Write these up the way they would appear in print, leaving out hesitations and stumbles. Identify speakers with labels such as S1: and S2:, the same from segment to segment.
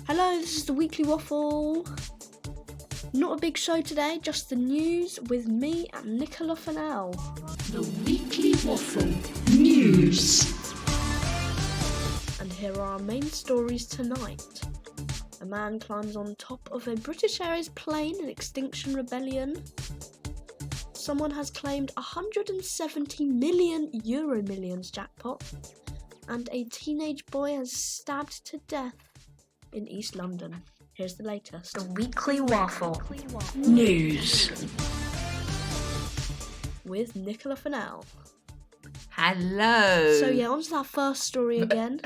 S1: Hello, this is the Weekly Waffle. Not a big show today, just the news with me and Nicola Fennell.
S2: The Weekly Waffle News.
S1: And here are our main stories tonight. A man climbs on top of a British Airways plane in Extinction Rebellion. Someone has claimed 170 million Euro Millions jackpot. And a teenage boy has stabbed to death in East London. Here's the latest.
S2: The Weekly Waffle News.
S1: With Nicola Fennell.
S3: Hello.
S1: So on to that first story again.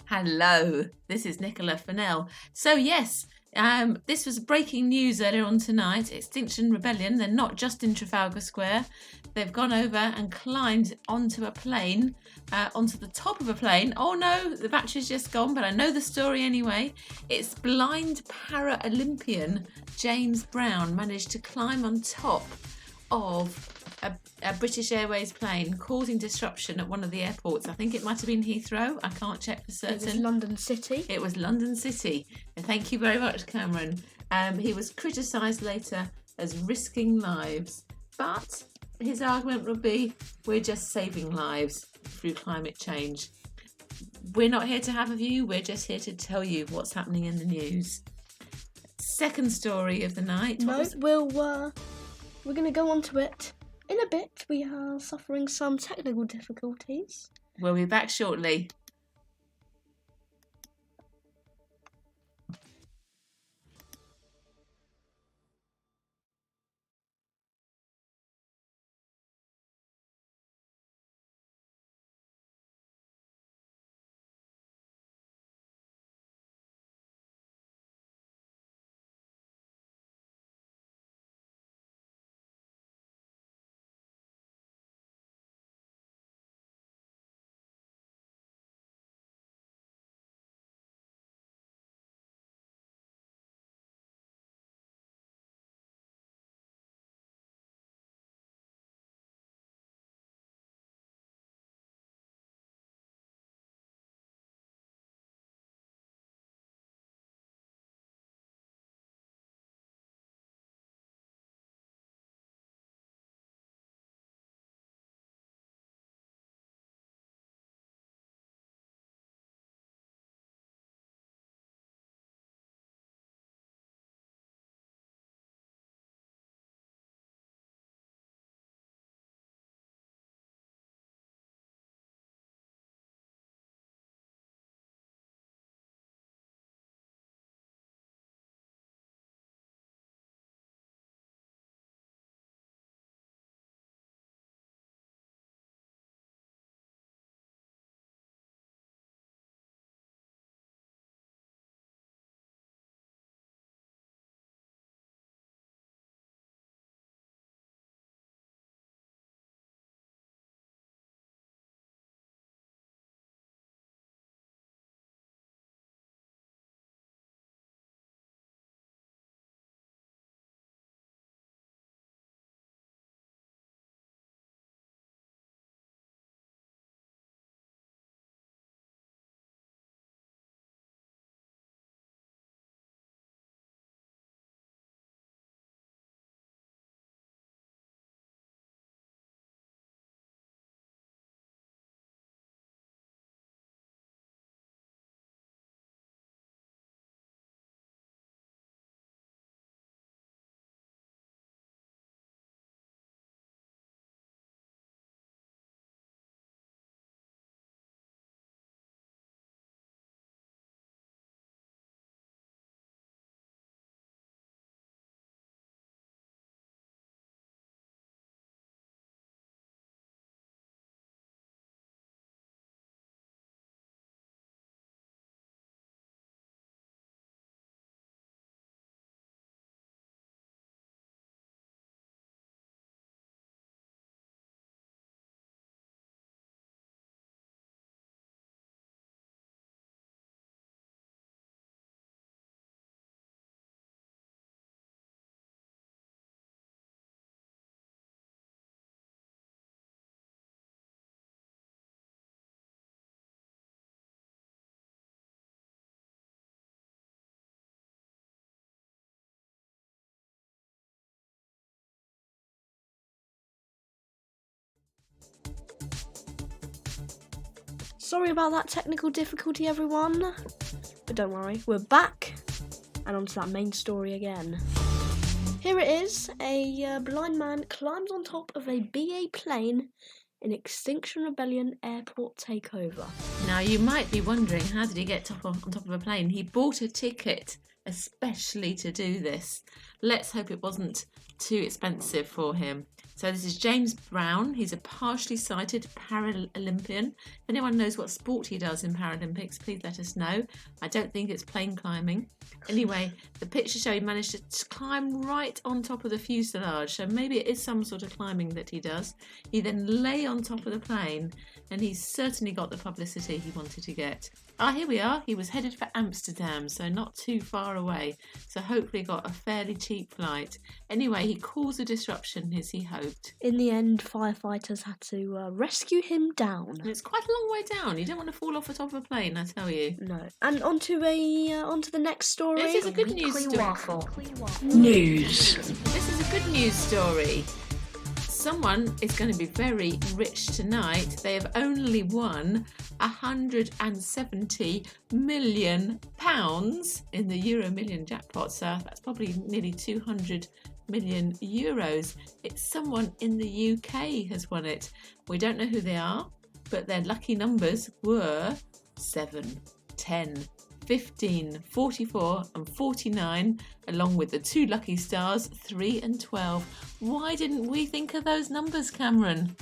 S3: Hello, this is Nicola Fennell. So yes, this was breaking news earlier on tonight. Extinction Rebellion, they're not just in Trafalgar Square. They've gone over and climbed onto a plane, onto the top of a plane. Oh no, the battery's just gone, but I know the story anyway. It's blind para-Olympian James Brown managed to climb on top of a British Airways plane, causing disruption at one of the airports. I think it might have been Heathrow. I can't check for certain.
S1: It was London City.
S3: It was London City. Thank you very much, Cameron. He was criticised later as risking lives, but his argument would be, we're just saving lives through climate change. We're not here to have a view, we're just here to tell you what's happening in the news. Second story of the night.
S1: We're going to go on to it in a bit. We are suffering some technical difficulties.
S3: We'll be back shortly.
S1: Sorry about that technical difficulty, everyone. But don't worry, we're back. And on to that main story again. Here it is. A blind man climbs on top of a BA plane in Extinction Rebellion airport takeover.
S3: Now, you might be wondering, how did he get on top of a plane? He bought a ticket especially to do this. Let's hope it wasn't too expensive for him. So this is James Brown. He's a partially sighted Paralympian. If anyone knows what sport he does in Paralympics, please let us know. I don't think it's plane climbing. Anyway, the pictures show he managed to climb right on top of the fuselage. So maybe it is some sort of climbing that he does. He then lay on top of the plane, and he's certainly got the publicity he wanted to get. Here we are. He was headed for Amsterdam, so not too far away. So hopefully got a fairly cheap flight. Anyway, he caused a disruption as he hoped.
S1: In the end, firefighters had to rescue him down.
S3: And it's quite a long way down. You don't want to fall off the top of a plane, I tell you.
S1: No. And onto the next story.
S3: This is a good news story.
S2: Waffle. News.
S3: This is a good news story. Someone is going to be very rich tonight. They have only won £170 million in the Euro Million jackpot. So that's probably nearly 200 million euros. It's someone in the UK has won it. We don't know who they are, but their lucky numbers were 7, 10, 15, 44 and 49, along with the two lucky stars, 3 and 12. Why didn't we think of those numbers, Cameron?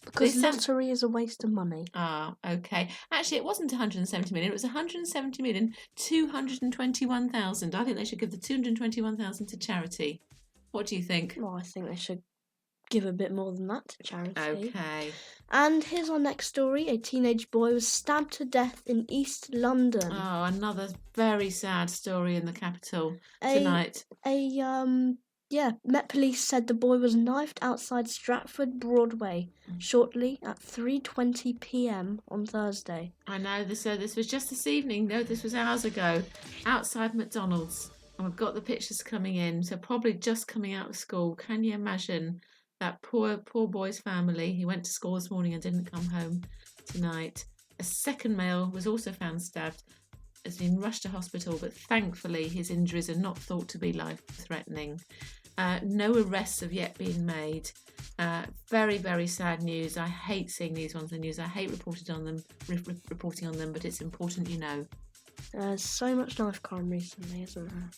S1: Because lottery is a waste of money.
S3: Ah, okay. Actually, it wasn't 170 million. It was 170,221,000. I think they should give the 221,000 to charity. What do you think?
S1: Well, I think they should give a bit more than that to charity.
S3: Okay.
S1: And here's our next story. A teenage boy was stabbed to death in East London.
S3: Oh, another very sad story in the capital tonight.
S1: Met Police said the boy was knifed outside Stratford Broadway shortly at 3:20 p.m. on Thursday.
S3: I know, this was just this evening. No, this was hours ago, outside McDonald's. And we've got the pictures coming in, so probably just coming out of school. Can you imagine that poor boy's family? He went to school this morning and didn't come home tonight. A second male was also found stabbed, has been rushed to hospital, but thankfully his injuries are not thought to be life-threatening. No arrests have yet been made. Very, very sad news. I hate seeing these ones in the news. I hate reporting on them, but it's important you know.
S1: There's so much knife crime recently, isn't there?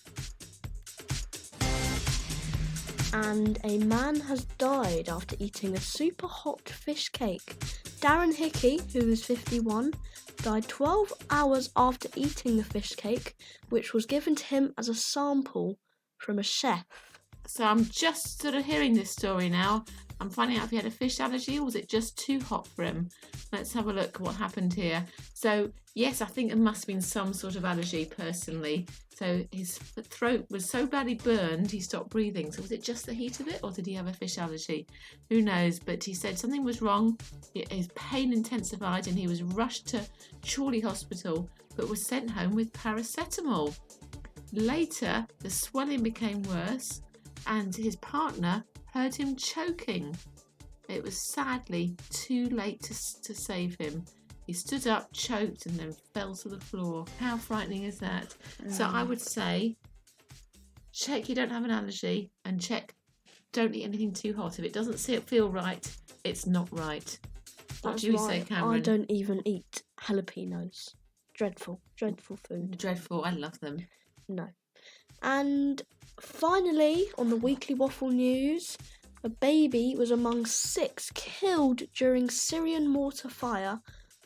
S1: And a man has died after eating a super hot fish cake. Darren Hickey, who is 51, died 12 hours after eating the fish cake, which was given to him as a sample from a chef.
S3: So I'm just sort of hearing this story now. I'm finding out if he had a fish allergy or was it just too hot for him. Let's have a look what happened here. So yes, I think there must have been some sort of allergy personally. So his throat was so badly burned he stopped breathing. So was it just the heat of it or did he have a fish allergy? Who knows? But he said something was wrong. His pain intensified and he was rushed to Chorley Hospital but was sent home with paracetamol. Later, the swelling became worse and his partner heard him choking. It was sadly too late to save him. He stood up, choked, and then fell to the floor. How frightening is that? So I would say, check you don't have an allergy, and check don't eat anything too hot. If it doesn't feel right, it's not right. What do you say, Cameron?
S1: I don't even eat jalapenos. Dreadful food.
S3: Dreadful, I love them.
S1: No. And finally, on the Weekly Waffle news, a baby was among 6 killed during Syrian mortar fire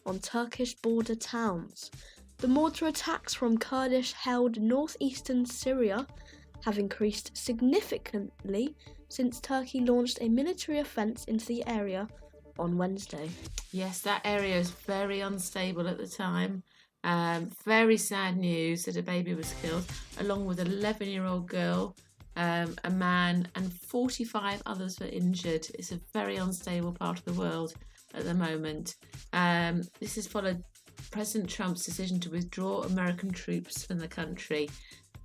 S1: on Turkish border towns. The mortar attacks from Kurdish-held northeastern Syria have increased significantly since Turkey launched a military offence into the area on Wednesday.
S3: Yes, that area is very unstable at the time. Very sad news that a baby was killed, along with an 11-year-old girl, a man, and 45 others were injured. It's a very unstable part of the world at the moment. This has followed President Trump's decision to withdraw American troops from the country.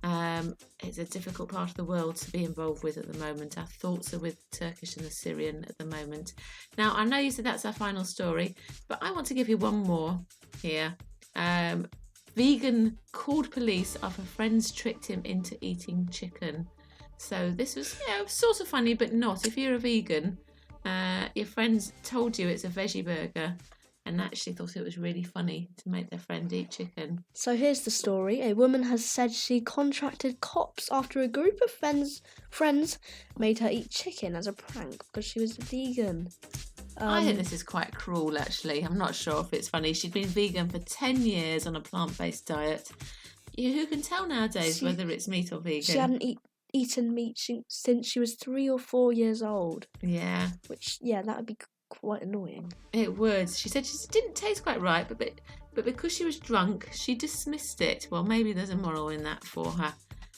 S3: It's a difficult part of the world to be involved with at the moment. Our thoughts are with the Turkish and the Syrian at the moment. Now, I know you said that's our final story, but I want to give you one more here. Vegan called police after friends tricked him into eating chicken. So this was, sort of funny, but not. If you're a vegan, your friends told you it's a veggie burger and actually thought it was really funny to make their friend eat chicken.
S1: So here's the story. A woman has said she contracted cops after a group of friends made her eat chicken as a prank because she was vegan.
S3: I think this is quite cruel, actually. I'm not sure if it's funny. She'd been vegan for 10 years on a plant-based diet. Who can tell nowadays whether it's meat or vegan?
S1: She hadn't eaten meat since she was 3 or 4 years old.
S3: Yeah.
S1: Which, that would be quite annoying.
S3: It would. She said she didn't taste quite right, but because she was drunk, she dismissed it. Well, maybe there's a moral in that for her.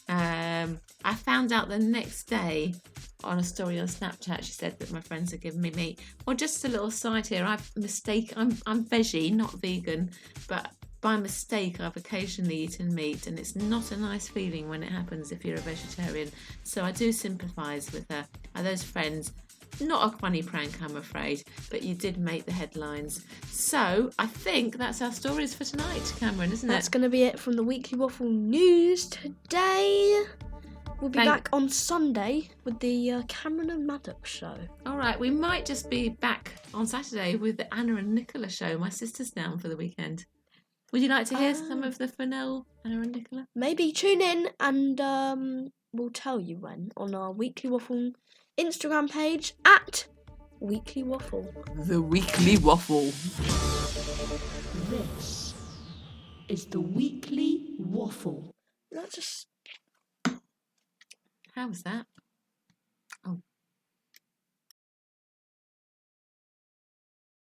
S3: I found out the next day on a story on Snapchat. She said that my friends had given me meat. Well, just a little side here. I'm veggie, not vegan, but by mistake I've occasionally eaten meat, and it's not a nice feeling when it happens if you're a vegetarian. So I do sympathise with her. Those friends. Not a funny prank, I'm afraid, but you did make the headlines. So I think that's our stories for tonight, Cameron, isn't it?
S1: That's going to be it from the Weekly Waffle News today. We'll be back on Sunday with the Cameron and Maddox show.
S3: All right, we might just be back on Saturday with the Anna and Nicola show. My sister's down for the weekend. Would you like to hear some of the Fennell, Anna and Nicola?
S1: Maybe tune in and we'll tell you when on our Weekly Waffle Instagram page at Weekly Waffle.
S3: The Weekly Waffle.
S1: This is the Weekly Waffle.
S3: How was that? Oh.